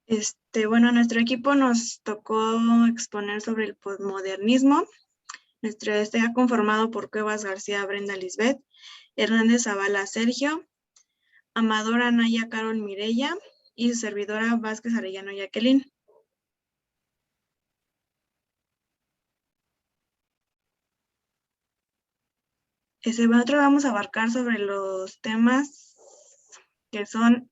Bueno, nuestro equipo nos tocó exponer sobre el posmodernismo. Está conformado por Cuevas García Brenda Lisbeth, Hernández Zavala Sergio, Amador Anaya Carol Mireya y su servidora Vázquez Arellano Jacqueline. Nosotros vamos a abarcar sobre los temas que son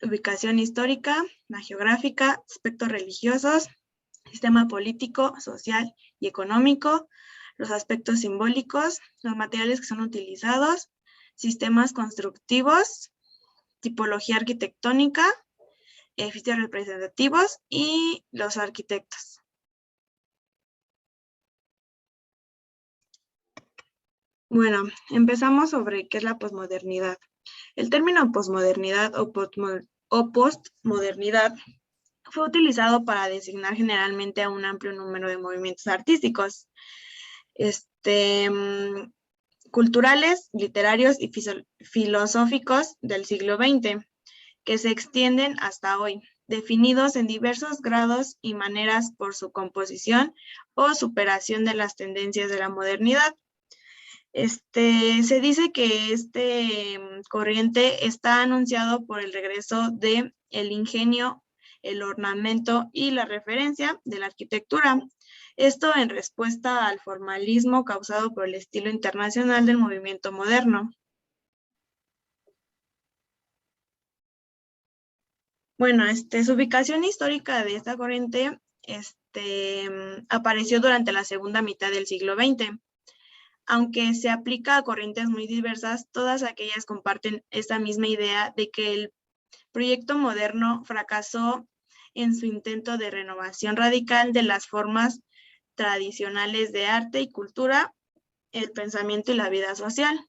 ubicación histórica, la geográfica, aspectos religiosos, sistema político, social y económico, los aspectos simbólicos, los materiales que son utilizados, sistemas constructivos, tipología arquitectónica, edificios representativos y los arquitectos. Bueno, empezamos sobre qué es la posmodernidad. El término posmodernidad o postmodernidad fue utilizado para designar generalmente a un amplio número de movimientos artísticos, culturales, literarios y filosóficos del siglo XX, que se extienden hasta hoy, definidos en diversos grados y maneras por su composición o superación de las tendencias de la modernidad. Se dice que corriente está anunciado por el regreso de el ingenio, el ornamento y la referencia de la arquitectura. Esto en respuesta al formalismo causado por el estilo internacional del movimiento moderno. Bueno, su ubicación histórica de esta corriente apareció durante la segunda mitad del siglo XX. Aunque se aplica a corrientes muy diversas, todas aquellas comparten esta misma idea de que el proyecto moderno fracasó en su intento de renovación radical de las formas tradicionales de arte y cultura, el pensamiento y la vida social.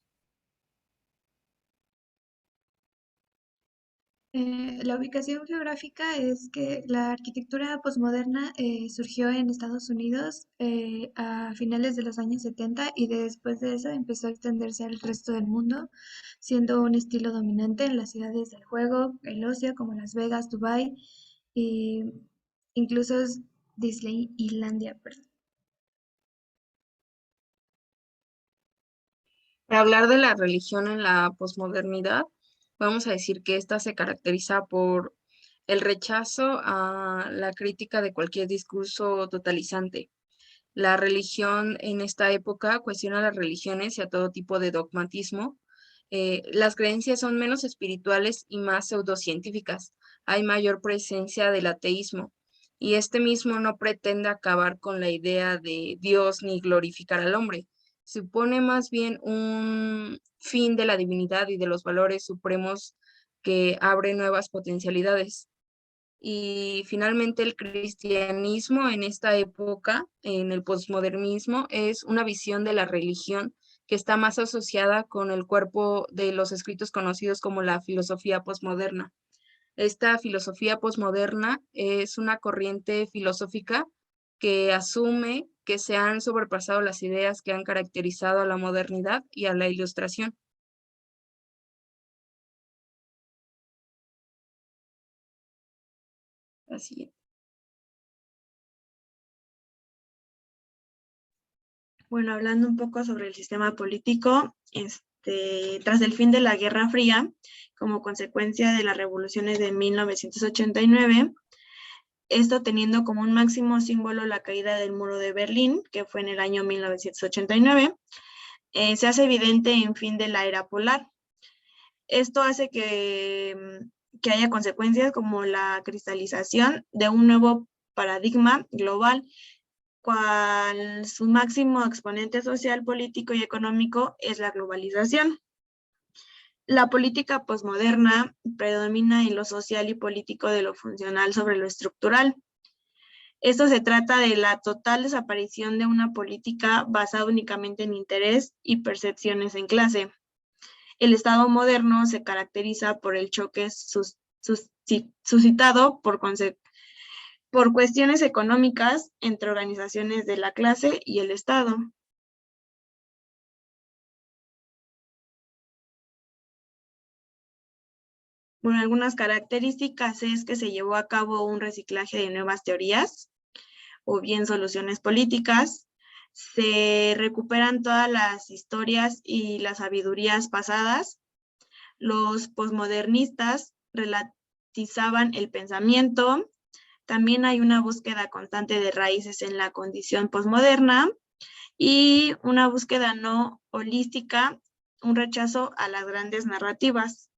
La ubicación geográfica es que la arquitectura posmoderna surgió en Estados Unidos a finales de los años 70 y después de eso empezó a extenderse al resto del mundo, siendo un estilo dominante en las ciudades del juego, el ocio, como Las Vegas, Dubái, e incluso Disneylandia, perdón. Para hablar de la religión en la posmodernidad, vamos a decir que esta se caracteriza por el rechazo a la crítica de cualquier discurso totalizante. La religión en esta época cuestiona las religiones y a todo tipo de dogmatismo. Las creencias son menos espirituales y más pseudocientíficas. Hay mayor presencia del ateísmo y este mismo no pretende acabar con la idea de Dios ni glorificar al hombre. Supone más bien un fin de la divinidad y de los valores supremos que abre nuevas potencialidades. Y finalmente el cristianismo en esta época, en el posmodernismo, es una visión de la religión que está más asociada con el cuerpo de los escritos conocidos como la filosofía posmoderna. Esta filosofía posmoderna es una corriente filosófica que asume que se han sobrepasado las ideas que han caracterizado a la modernidad y a la ilustración. Así. Bueno, hablando un poco sobre el sistema político, tras el fin de la Guerra Fría, como consecuencia de las revoluciones de 1989, esto teniendo como un máximo símbolo la caída del muro de Berlín, que fue en el año 1989, se hace evidente en fin de la era polar. Esto hace que haya consecuencias como la cristalización de un nuevo paradigma global, cual su máximo exponente social, político y económico es la globalización. La política posmoderna predomina en lo social y político de lo funcional sobre lo estructural. Esto se trata de la total desaparición de una política basada únicamente en interés y percepciones en clase. El Estado moderno se caracteriza por el choque suscitado por cuestiones económicas entre organizaciones de la clase y el Estado. Bueno, algunas características es que se llevó a cabo un reciclaje de nuevas teorías o bien soluciones políticas. Se recuperan todas las historias y las sabidurías pasadas. Los posmodernistas relativizaban el pensamiento. También hay una búsqueda constante de raíces en la condición posmoderna y una búsqueda no holística, un rechazo a las grandes narrativas.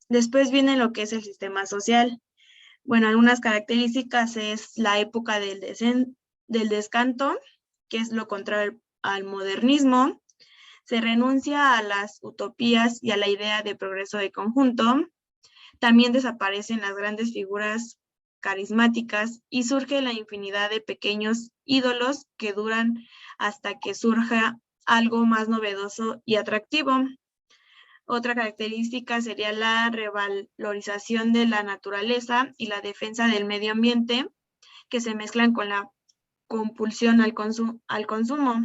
Después viene lo que es el sistema social. Bueno, algunas características es la época del descanto, que es lo contrario al modernismo. Se renuncia a las utopías y a la idea de progreso de conjunto. También desaparecen las grandes figuras carismáticas y surge la infinidad de pequeños ídolos que duran hasta que surja algo más novedoso y atractivo. Otra característica sería la revalorización de la naturaleza y la defensa del medio ambiente, que se mezclan con la compulsión al consumo.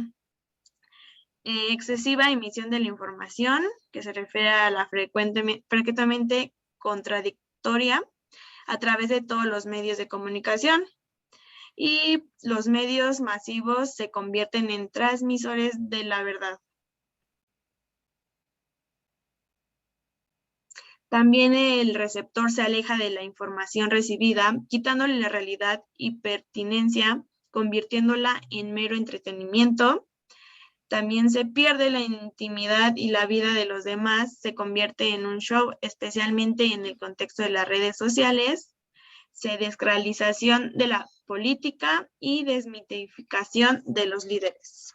Excesiva emisión de la información, que se refiere a la frecuentemente contradictoria a través de todos los medios de comunicación. Y los medios masivos se convierten en transmisores de la verdad. También el receptor se aleja de la información recibida, quitándole la realidad y pertinencia, convirtiéndola en mero entretenimiento. También se pierde la intimidad y la vida de los demás, se convierte en un show, especialmente en el contexto de las redes sociales. Se desacralización de la política y desmitificación de los líderes.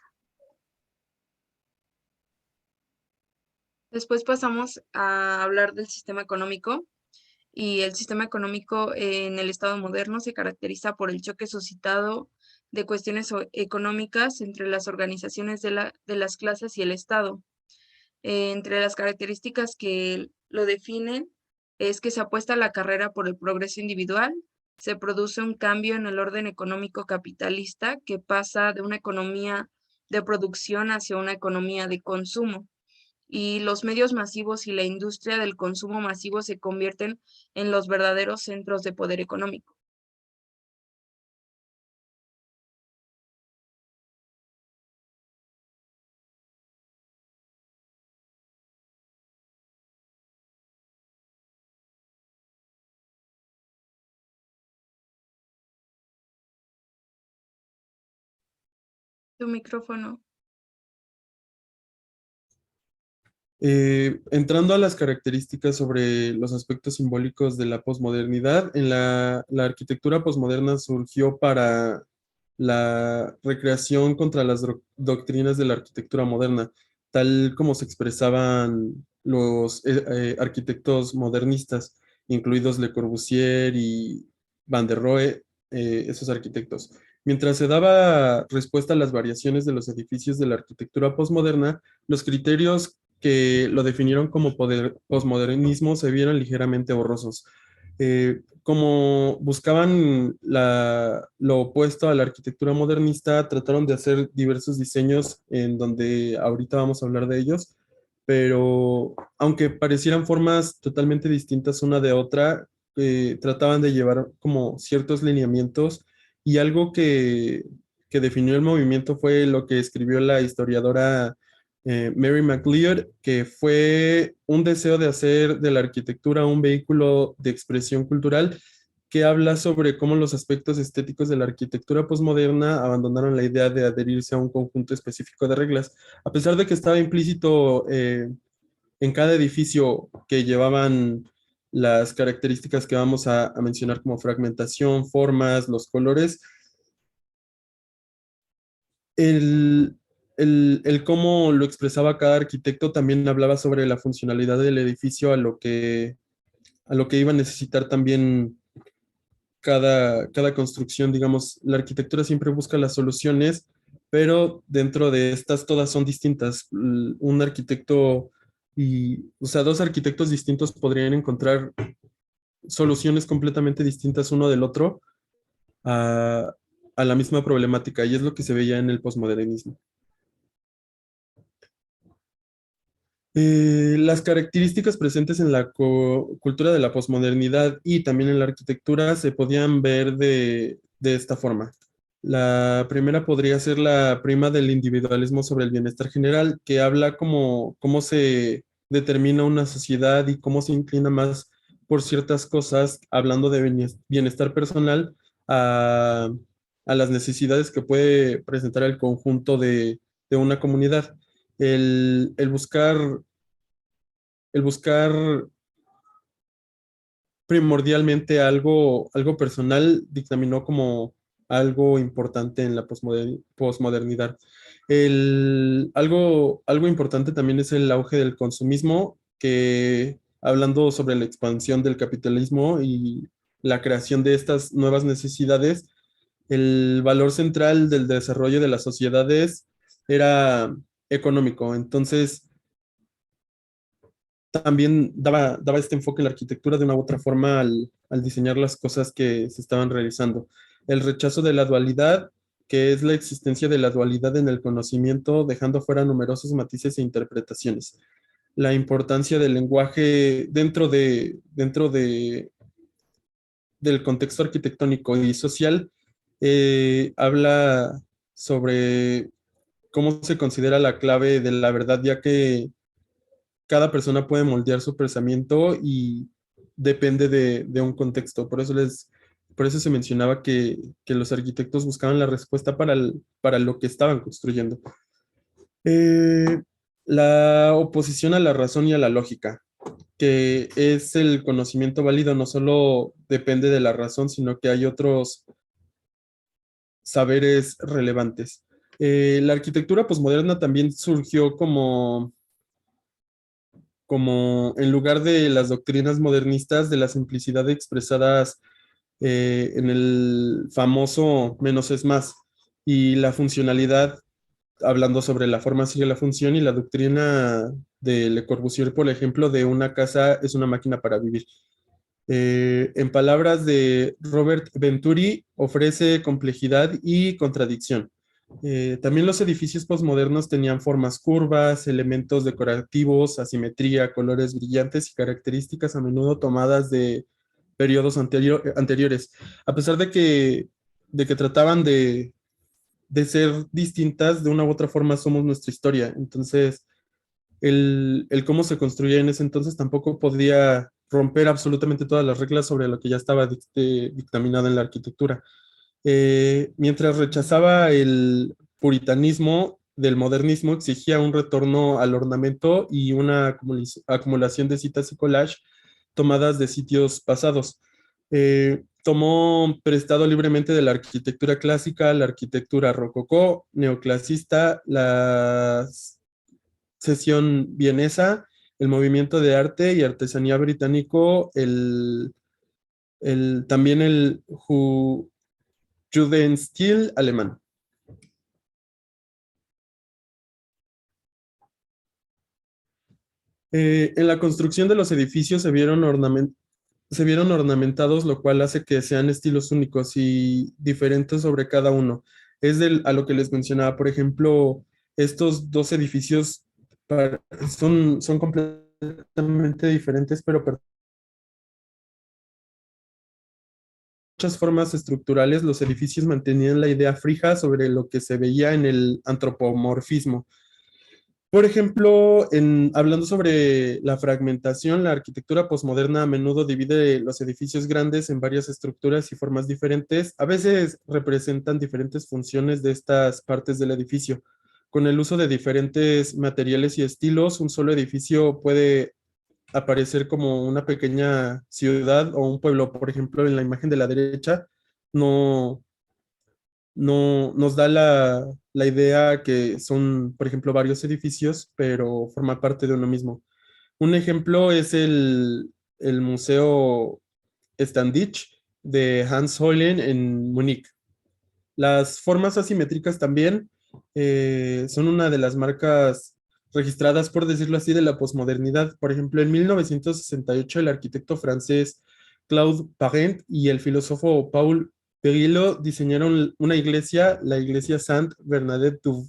Después pasamos a hablar del sistema económico. Y el sistema económico en el Estado moderno se caracteriza por el choque suscitado de cuestiones económicas entre las organizaciones de las clases y el Estado. Entre las características que lo definen es que se apuesta a la carrera por el progreso individual, se produce un cambio en el orden económico capitalista que pasa de una economía de producción hacia una economía de consumo, y los medios masivos y la industria del consumo masivo se convierten en los verdaderos centros de poder económico. Tu micrófono. Entrando a las características sobre los aspectos simbólicos de la posmodernidad, en la arquitectura posmoderna surgió para la recreación contra las doctrinas de la arquitectura moderna, tal como se expresaban los arquitectos modernistas, incluidos Le Corbusier y Van der Rohe, esos arquitectos. Mientras se daba respuesta a las variaciones de los edificios de la arquitectura posmoderna, los criterios que lo definieron como posmodernismo se vieron ligeramente borrosos. Como buscaban lo opuesto a la arquitectura modernista, trataron de hacer diversos diseños en donde ahorita vamos a hablar de ellos, pero aunque parecieran formas totalmente distintas una de otra, trataban de llevar como ciertos lineamientos y algo que definió el movimiento fue lo que escribió la historiadora Mary McLeod, que fue un deseo de hacer de la arquitectura un vehículo de expresión cultural que habla sobre cómo los aspectos estéticos de la arquitectura posmoderna abandonaron la idea de adherirse a un conjunto específico de reglas, a pesar de que estaba implícito en cada edificio que llevaban las características que vamos a mencionar como fragmentación, formas, los colores. El, el cómo lo expresaba cada arquitecto también hablaba sobre la funcionalidad del edificio a lo que iba a necesitar también cada construcción. Digamos, la arquitectura siempre busca las soluciones, pero dentro de estas todas son distintas. Un arquitecto o sea, dos arquitectos distintos podrían encontrar soluciones completamente distintas uno del otro a, a la misma problemática, y es lo que se veía en el posmodernismo. Las características presentes en la cultura de la posmodernidad y también en la arquitectura se podían ver de esta forma. La primera podría ser la prima del individualismo sobre el bienestar general, que habla como cómo se determina una sociedad y cómo se inclina más por ciertas cosas, hablando de bienestar personal a, a las necesidades que puede presentar el conjunto de una comunidad. El buscar primordialmente algo personal dictaminó como algo importante en la posmodernidad. Algo importante también es el auge del consumismo, que hablando sobre la expansión del capitalismo y la creación de estas nuevas necesidades, el valor central del desarrollo de las sociedades era económico. Entonces, también daba este enfoque en la arquitectura de una u otra forma al diseñar las cosas que se estaban realizando. El rechazo de la dualidad, que es la existencia de la dualidad en el conocimiento, dejando fuera numerosos matices e interpretaciones. La importancia del lenguaje del contexto arquitectónico y social, habla sobre cómo se considera la clave de la verdad, ya que cada persona puede moldear su pensamiento y depende de un contexto. Por eso se mencionaba que los arquitectos buscaban la respuesta para lo que estaban construyendo. Eh, la oposición a la razón y a la lógica, que es el conocimiento válido, no solo depende de la razón, sino que hay otros saberes relevantes. La arquitectura posmoderna también surgió como en lugar de las doctrinas modernistas de la simplicidad expresadas en el famoso menos es más, y la funcionalidad, hablando sobre la forma sigue la función, y la doctrina de Le Corbusier, por ejemplo, de una casa es una máquina para vivir. En palabras de Robert Venturi, ofrece complejidad y contradicción. También los edificios postmodernos tenían formas curvas, elementos decorativos, asimetría, colores brillantes y características a menudo tomadas de periodos anteriores. A pesar de que trataban de ser distintas, de una u otra forma somos nuestra historia. Entonces, el cómo se construía en ese entonces tampoco podía romper absolutamente todas las reglas sobre lo que ya estaba dictaminado en la arquitectura. Mientras rechazaba el puritanismo del modernismo, exigía un retorno al ornamento y una acumulación de citas y collage tomadas de sitios pasados. Tomó prestado libremente de la arquitectura clásica, la arquitectura rococó, neoclasista, la sesión vienesa, el movimiento de arte y artesanía británico, también el Jugendstil alemán. En la construcción de los edificios se vieron ornamentados, lo cual hace que sean estilos únicos y diferentes sobre cada uno. A lo que les mencionaba, por ejemplo, estos dos edificios son completamente diferentes, pero muchas formas estructurales, los edificios mantenían la idea fija sobre lo que se veía en el antropomorfismo. Por ejemplo, hablando sobre la fragmentación, la arquitectura posmoderna a menudo divide los edificios grandes en varias estructuras y formas diferentes. A veces representan diferentes funciones de estas partes del edificio. Con el uso de diferentes materiales y estilos, un solo edificio puede aparecer como una pequeña ciudad o un pueblo. Por ejemplo, en la imagen de la derecha, no, no nos da la idea que son, por ejemplo, varios edificios, pero forma parte de uno mismo. Un ejemplo es el Museo Standich de Hans Hollein en Múnich. Las formas asimétricas también son una de las marcas registradas, por decirlo así, de la posmodernidad. Por ejemplo, en 1968, el arquitecto francés Claude Parent y el filósofo Paul Perillo diseñaron una iglesia, la iglesia Saint Bernadette du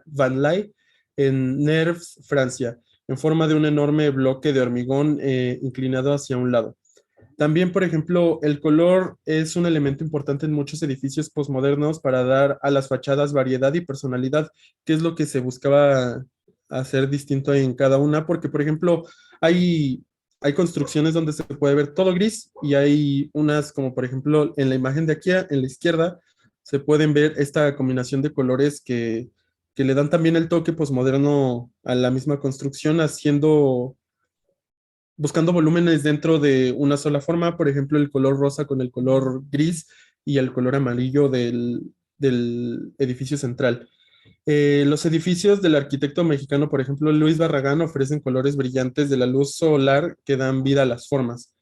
Vanlay, en Nevers, Francia. en forma de un enorme bloque de hormigón inclinado hacia un lado. También, por ejemplo, el color es un elemento importante en muchos edificios postmodernos para dar a las fachadas variedad y personalidad, que es lo que se buscaba hacer distinto en cada una, porque, por ejemplo, hay construcciones donde se puede ver todo gris y hay unas como, por ejemplo, en la imagen de aquí en la izquierda, se pueden ver esta combinación de colores que le dan también el toque postmoderno a la misma construcción, buscando volúmenes dentro de una sola forma, por ejemplo, el color rosa con el color gris y el color amarillo del edificio central. Los edificios del arquitecto mexicano, por ejemplo, Luis Barragán, ofrecen colores brillantes de la luz solar que dan vida a las formas.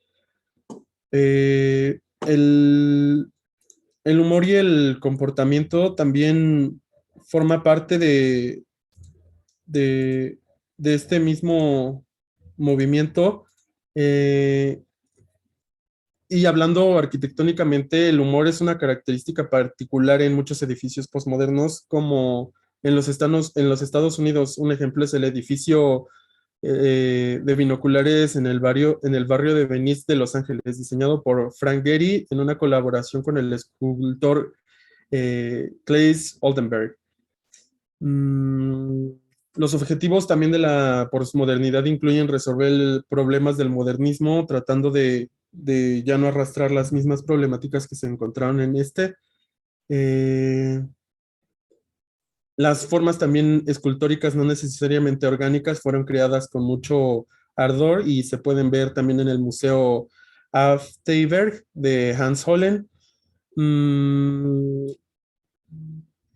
Eh, el, el humor y el comportamiento también forma parte de, de este mismo movimiento. Eh, y hablando arquitectónicamente, el humor es una característica particular en muchos edificios postmodernos, como en los Estados Unidos. Un ejemplo es el edificio de binoculares en el barrio de Venice de Los Ángeles, diseñado por Frank Gehry en una colaboración con el escultor Claes Oldenburg. Mm, los objetivos también de la posmodernidad incluyen resolver problemas del modernismo, tratando de ya no arrastrar las mismas problemáticas que se encontraron en este. Eh, las formas también escultóricas, no necesariamente orgánicas, fueron creadas con mucho ardor y se pueden ver también en el Museo Afteberg de Hans Hollein. Mm,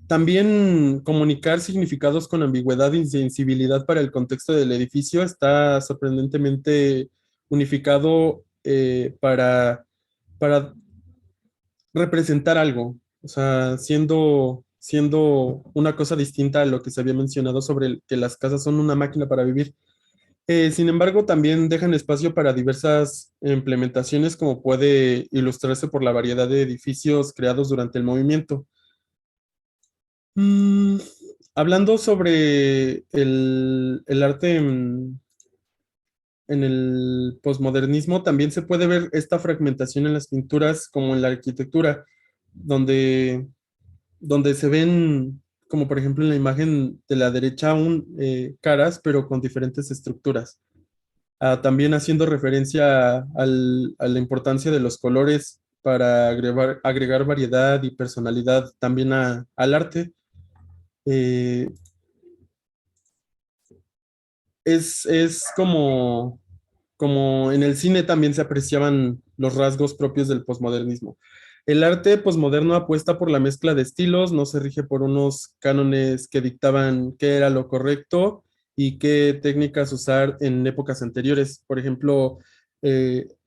También comunicar significados con ambigüedad y sensibilidad para el contexto del edificio está sorprendentemente unificado para representar algo, o sea, siendo una cosa distinta a lo que se había mencionado sobre que las casas son una máquina para vivir. Sin embargo, también dejan espacio para diversas implementaciones, como puede ilustrarse por la variedad de edificios creados durante el movimiento. Mm, Hablando sobre el arte en el posmodernismo, también se puede ver esta fragmentación en las pinturas como en la arquitectura, donde, donde se ven, como por ejemplo en la imagen de la derecha, caras, pero con diferentes estructuras. También haciendo referencia a la importancia de los colores para agregar variedad y personalidad también al arte. Eh, es como en el cine también se apreciaban los rasgos propios del posmodernismo. El arte posmoderno apuesta por la mezcla de estilos, no se rige por unos cánones que dictaban qué era lo correcto y qué técnicas usar en épocas anteriores. Por ejemplo,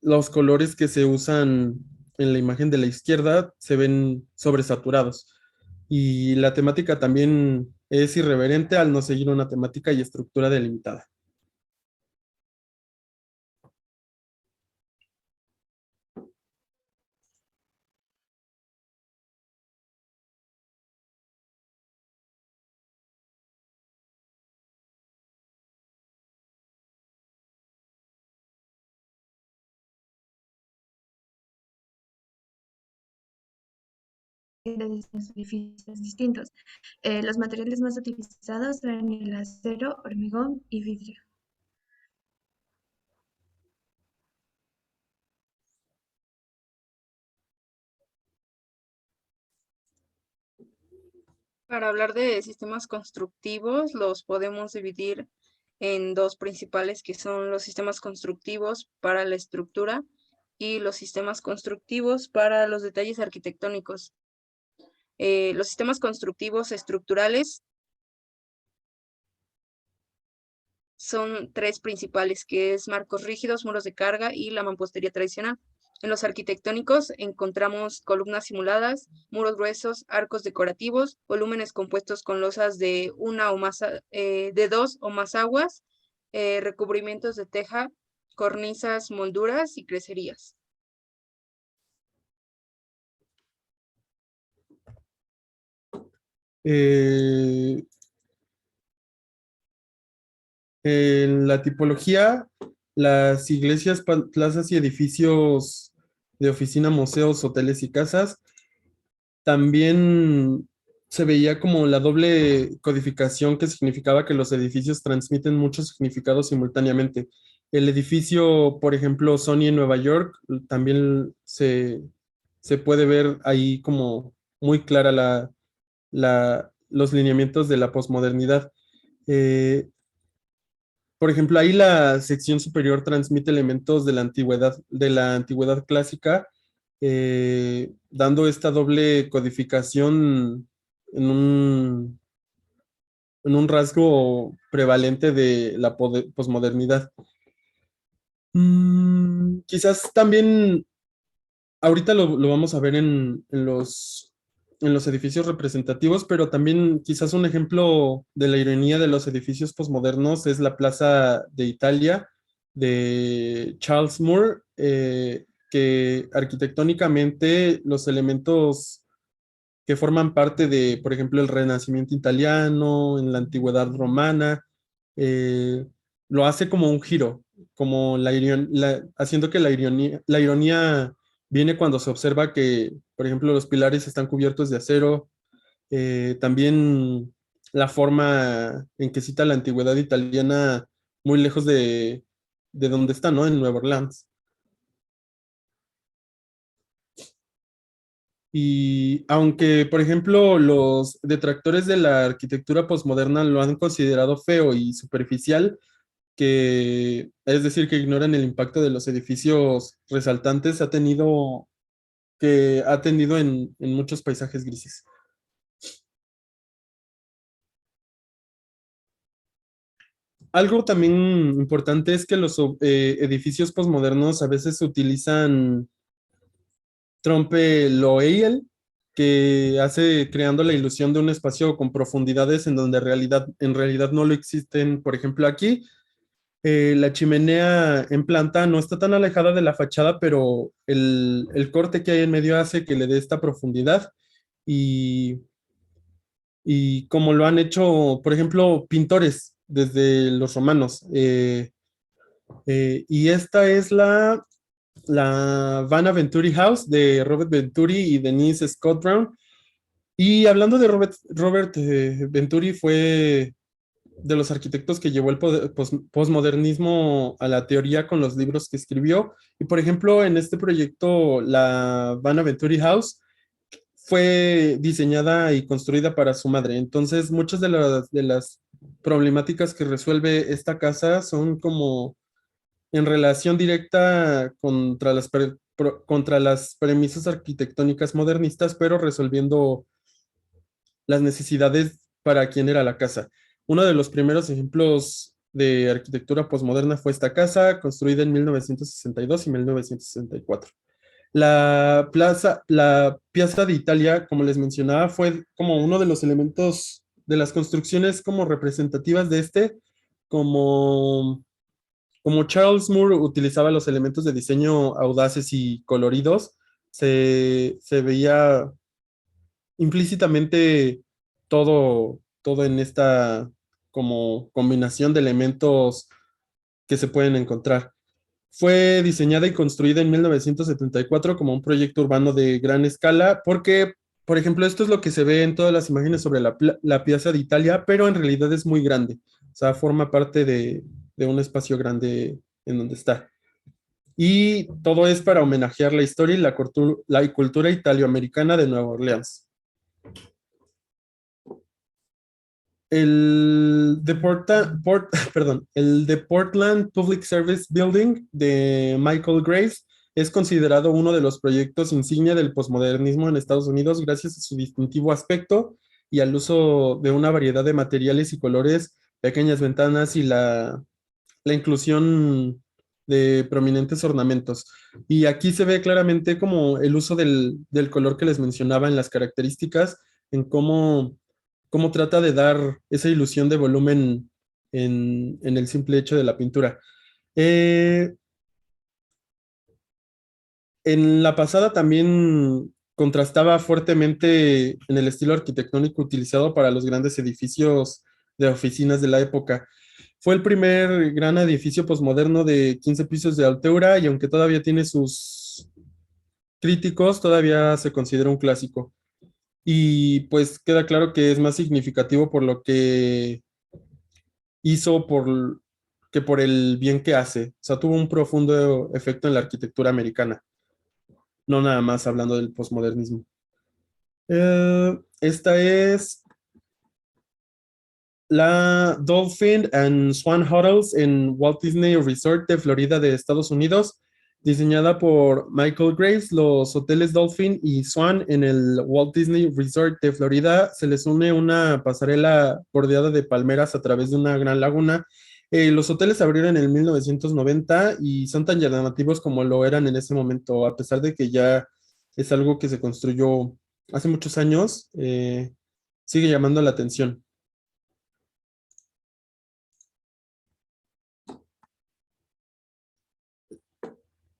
los colores que se usan en la imagen de la izquierda se ven sobresaturados. Y la temática también es irreverente al no seguir una temática y estructura delimitada. De distintos edificios distintos. Los materiales más utilizados eran el acero, hormigón y vidrio. Para hablar de sistemas constructivos, los podemos dividir en dos principales, que son los sistemas constructivos para la estructura y los sistemas constructivos para los detalles arquitectónicos. Los sistemas constructivos estructurales son tres principales, que es marcos rígidos, muros de carga y la mampostería tradicional. En los arquitectónicos encontramos columnas simuladas, muros gruesos, arcos decorativos, volúmenes compuestos con losas de de dos o más aguas, recubrimientos de teja, cornisas, molduras y crecerías. Eh, En la tipología, las iglesias, plazas y edificios de oficina, museos, hoteles y casas, también se veía como la doble codificación que significaba que los edificios transmiten muchos significados simultáneamente. El edificio, por ejemplo, Sony en Nueva York, también se puede ver ahí como muy clara los lineamientos de la posmodernidad. Eh, por ejemplo, ahí la sección superior transmite elementos de la antigüedad clásica, dando esta doble codificación en en un rasgo prevalente de la posmodernidad. Quizás también, ahorita lo vamos a ver en los edificios representativos, pero también quizás un ejemplo de la ironía de los edificios posmodernos es la Plaza de Italia de Charles Moore, que arquitectónicamente los elementos que forman parte de, por ejemplo, el Renacimiento italiano, en la antigüedad romana, eh, lo hace como un giro, como haciendo que la ironía viene cuando se observa que, por ejemplo, los pilares están cubiertos de acero. También la forma en que cita la antigüedad italiana muy lejos de donde está, ¿no? En Nueva Orleans. Y aunque, por ejemplo, los detractores de la arquitectura posmoderna lo han considerado feo y superficial, que es decir, que ignoran el impacto de los edificios resaltantes, ha tenido en muchos paisajes grises. Algo también importante es que los edificios posmodernos a veces utilizan trompe l'oeil, que hace creando la ilusión de un espacio con profundidades en donde en realidad no lo existen. Por ejemplo, aquí la chimenea en planta no está tan alejada de la fachada, pero el corte que hay en medio hace que le dé esta profundidad. Y, y como lo han hecho, por ejemplo, pintores desde los romanos. Y esta es la Vanna Venturi House de Robert Venturi y Denise Scott Brown. Y hablando de Robert Venturi, fue de los arquitectos que llevó el posmodernismo a la teoría con los libros que escribió. Y por ejemplo, en este proyecto, la Vanna Venturi House fue diseñada y construida para su madre. Entonces, muchas de las problemáticas que resuelve esta casa son como en relación directa contra las premisas arquitectónicas modernistas, pero resolviendo las necesidades para quien era la casa. Uno de los primeros ejemplos de arquitectura posmoderna fue esta casa, construida en 1962 y 1964. La Piazza de Italia, como les mencionaba, fue como uno de los elementos de las construcciones como representativas de como como Charles Moore utilizaba los elementos de diseño audaces y coloridos, se veía implícitamente todo en esta como combinación de elementos que se pueden encontrar. Fue diseñada y construida en 1974 como un proyecto urbano de gran escala, porque, por ejemplo, esto es lo que se ve en todas las imágenes sobre la Piazza de Italia, pero en realidad es muy grande. O sea, forma parte de un espacio grande en donde está. Y todo es para homenajear la historia y la cultura italoamericana de Nueva Orleans. El de Portland Public Service Building de Michael Graves es considerado uno de los proyectos insignia del posmodernismo en Estados Unidos gracias a su distintivo aspecto y al uso de una variedad de materiales y colores, pequeñas ventanas y la inclusión de prominentes ornamentos. Y aquí se ve claramente como el uso del color que les mencionaba en las características, en cómo trata de dar esa ilusión de volumen en el simple hecho de la pintura. En la pasada también contrastaba fuertemente en el estilo arquitectónico utilizado para los grandes edificios de oficinas de la época. Fue el primer gran edificio posmoderno de 15 pisos de altura y aunque todavía tiene sus críticos, todavía se considera un clásico. Y pues queda claro que es más significativo por lo que hizo que por el bien que hace. O sea, tuvo un profundo efecto en la arquitectura americana, no nada más hablando del posmodernismo. Esta es la Dolphin and Swan Hotels en Walt Disney Resort de Florida de Estados Unidos, diseñada por Michael Graves. Los hoteles Dolphin y Swan en el Walt Disney Resort de Florida se les une una pasarela bordeada de palmeras a través de una gran laguna. Los hoteles se abrieron en 1990 y son tan llamativos como lo eran en ese momento, a pesar de que ya es algo que se construyó hace muchos años, sigue llamando la atención.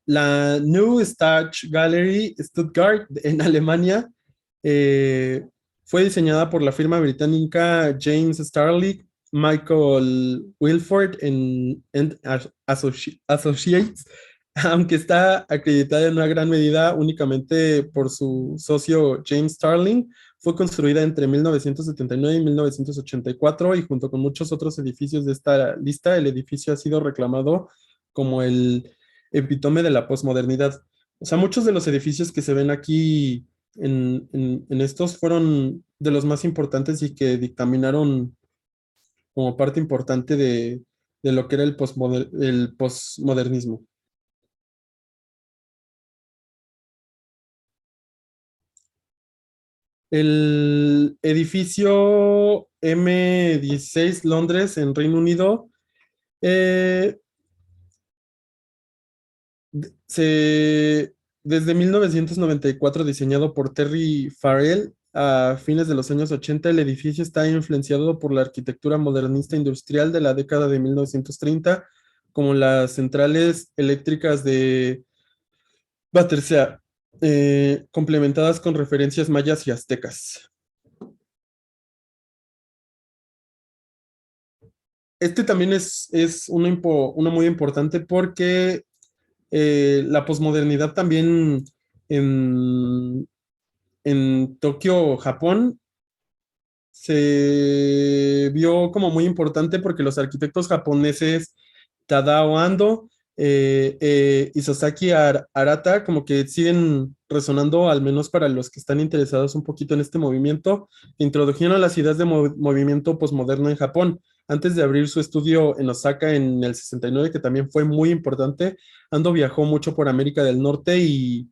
La New Stadtgalerie Stuttgart en Alemania eh, fue diseñada por la firma británica James Starley, Michael Wilford Associates, aunque está acreditada en una gran medida únicamente por su socio James Starling. Fue construida entre 1979 y 1984 y junto con muchos otros edificios de esta lista, el edificio ha sido reclamado como el epítome de la posmodernidad. O sea, muchos de los edificios que se ven aquí en estos fueron de los más importantes y que dictaminaron como parte importante de lo que era el posmodernismo. El edificio M16 Londres en Reino Unido eh, se, desde 1994, diseñado por Terry Farrell, a fines de los años 80, el edificio está influenciado por la arquitectura modernista industrial de la década de 1930, como las centrales eléctricas de Battersea, complementadas con referencias mayas y aztecas. Este también es uno muy importante porque la posmodernidad también en, en Tokio, Japón, se vio como muy importante porque los arquitectos japoneses Tadao Ando y Sasaki Arata como que siguen resonando, al menos para los que están interesados un poquito en este movimiento, introdujeron las ideas de movimiento posmoderno en Japón. Antes de abrir su estudio en Osaka en el 69, que también fue muy importante, Ando viajó mucho por América del Norte y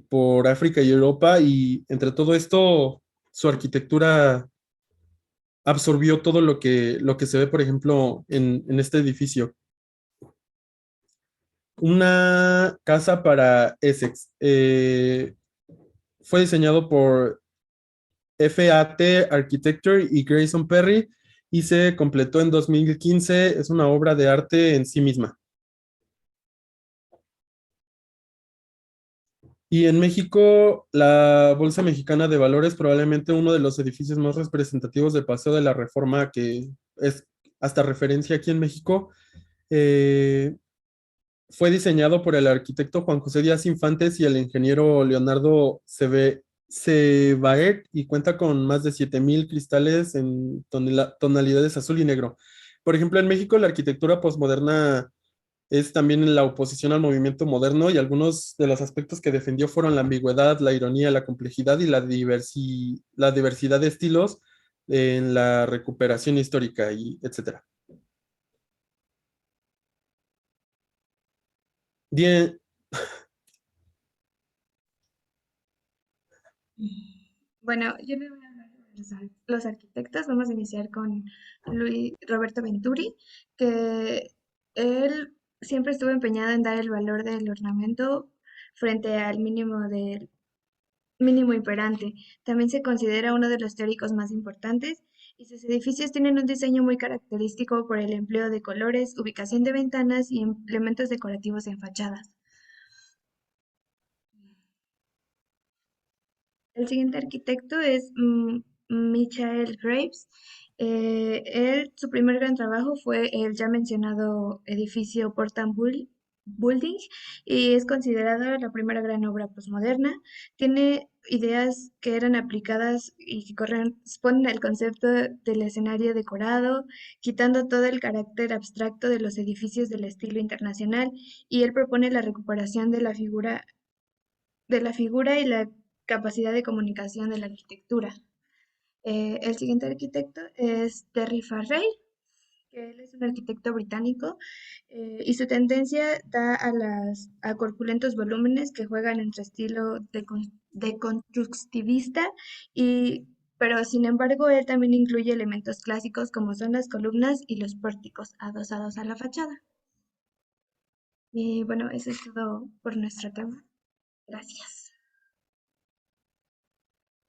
por África y Europa, y entre todo esto, su arquitectura absorbió todo lo que se ve, por ejemplo, en este edificio. Una casa para Essex. Fue diseñado por FAT Architecture y Grayson Perry y se completó en 2015. Es una obra de arte en sí misma. Y en México, la Bolsa Mexicana de Valores, probablemente uno de los edificios más representativos del Paseo de la Reforma, que es hasta referencia aquí en México, eh, fue diseñado por el arquitecto Juan José Díaz Infantes y el ingeniero Leonardo Cebaert y cuenta con más de 7,000 cristales en tonalidades azul y negro. Por ejemplo, en México la arquitectura posmoderna es también la oposición al movimiento moderno y algunos de los aspectos que defendió fueron la ambigüedad, la ironía, la complejidad y la diversidad de estilos en la recuperación histórica y etcétera. Bien, Bueno, yo le voy a hablar sobre los arquitectos. Vamos a iniciar con Roberto Venturi, que él siempre estuvo empeñado en dar el valor del ornamento frente al mínimo imperante. También se considera uno de los teóricos más importantes y sus edificios tienen un diseño muy característico por el empleo de colores, ubicación de ventanas y elementos decorativos en fachadas. El siguiente arquitecto es Michael Graves Su primer gran trabajo fue el ya mencionado edificio Building y es considerado la primera gran obra posmoderna. Tiene ideas que eran aplicadas y que corresponden al concepto del escenario decorado, quitando todo el carácter abstracto de los edificios del estilo internacional, y él propone la recuperación de la figura y la capacidad de comunicación de la arquitectura. El siguiente arquitecto es Terry Farrell, que él es un arquitecto británico, y su tendencia da a corpulentos volúmenes que juegan entre estilo de constructivista, pero sin embargo él también incluye elementos clásicos como son las columnas y los pórticos adosados a la fachada. Y bueno, eso es todo por nuestro tema. Gracias.